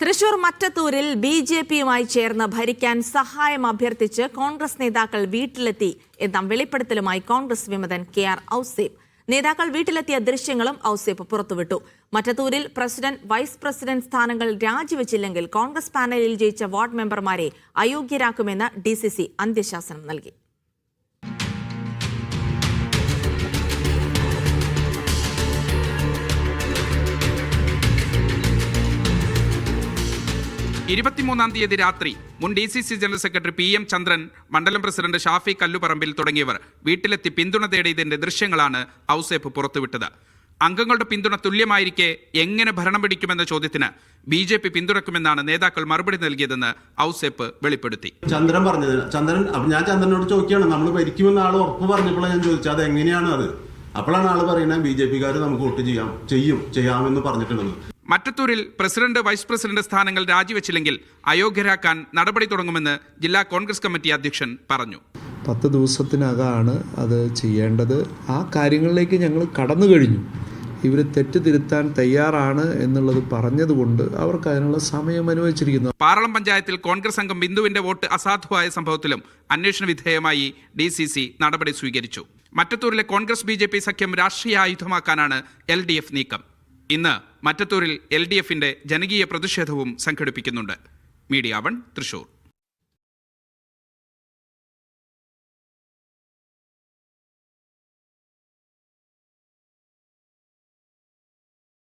തൃശൂർ മറ്റത്തൂരിൽ ബിജെപിയുമായി ചേർന്ന് ഭരിക്കാൻ സഹായം അഭ്യർത്ഥിച്ച് കോൺഗ്രസ് നേതാക്കൾ വീട്ടിലെത്തി എന്ന വെളിപ്പെടുത്തലുമായി കോൺഗ്രസ് വിമതൻ കെ.ആർ. ഔസേപ്പ്. നേതാക്കൾ വീട്ടിലെത്തിയ ദൃശ്യങ്ങളും ഔസേപ്പ് പുറത്തുവിട്ടു. മറ്റത്തൂരിൽ പ്രസിഡന്റ്, വൈസ് പ്രസിഡന്റ് സ്ഥാനങ്ങൾ രാജിവെച്ചില്ലെങ്കിൽ കോൺഗ്രസ് പാനലിൽ ജയിച്ച വാർഡ് മെമ്പർമാരെ അയോഗ്യരാക്കുമെന്ന് ഡിസിസി അന്ത്യശാസനം നൽകി. തീയതി രാത്രി മുൻ ഡിസിസി ജനറൽ സെക്രട്ടറി PM ചന്ദ്രൻ, മണ്ഡലം പ്രസിഡന്റ് ഷാഫി കല്ലുപറമ്പിൽ തുടങ്ങിയവർ വീട്ടിലെത്തി പിന്തുണ തേടിയതിന്റെ ദൃശ്യങ്ങളാണ് ഔസേപ്പ് പുറത്തുവിട്ടത്. അംഗങ്ങളുടെ പിന്തുണ തുല്യമായിരിക്കെ എങ്ങനെ ഭരണം പിടിക്കുമെന്ന ചോദ്യത്തിന് BJP പിന്തുണക്കുമെന്നാണ് നേതാക്കൾ മറുപടി നൽകിയതെന്ന് ഔസേപ്പ് വെളിപ്പെടുത്തി. ചന്ദ്രൻ പറഞ്ഞത് ഞാൻ ചന്ദ്രനോട് ചോദിക്കുകയാണ്, നമ്മൾ ഭരിക്കുമെന്ന് ആൾ ഉറപ്പ് പറഞ്ഞപ്പോഴാണ് ഞാൻ ചോദിച്ചത് അത് എങ്ങനെയാണ് അത്. അപ്പോഴാണ് ആള് പറയുന്നത് BJP-കാർ നമുക്ക് വോട്ട് ചെയ്യാമെന്ന് പറഞ്ഞിട്ടുള്ളത്. മറ്റത്തൂരിൽ പ്രസിഡന്റ്, വൈസ് പ്രസിഡന്റ് സ്ഥാനങ്ങൾ രാജിവെച്ചില്ലെങ്കിൽ അയോഗ്യരാക്കാൻ നടപടി തുടങ്ങുമെന്ന് ജില്ലാ കോൺഗ്രസ് കമ്മിറ്റി അധ്യക്ഷൻ പറഞ്ഞു. 10 ദിവസത്തിനകമാണ് അത് ചെയ്യേണ്ടത്. ആ കാര്യങ്ങളിലേക്ക് ഞങ്ങൾ കടന്നു കഴിഞ്ഞു. ഇവർ തെറ്റ് തിരുത്താൻ തയ്യാറാണ് എന്നുള്ളത് പറഞ്ഞതുകൊണ്ട് അവർക്ക് അതിനുള്ള സമയം അനുവദിച്ചിരിക്കുന്നു. പാറളം പഞ്ചായത്തിൽ കോൺഗ്രസ് അംഗം ബിന്ദുവിന്റെ വോട്ട് അസാധുവായ സംഭവത്തിലും അന്വേഷണ വിധേയമായി DCC നടപടി സ്വീകരിച്ചു. മറ്റത്തൂരിലെ കോൺഗ്രസ് BJP സഖ്യം രാഷ്ട്രീയ ആയുധമാക്കാനാണ് LDF നീക്കം. ഇന്ന് മറ്റത്തൂരിൽ LDF-ന്റെ ജനകീയ പ്രതിഷേധവും സംഘടിപ്പിക്കുന്നുണ്ട്. മീഡിയ 1 തൃശൂർ.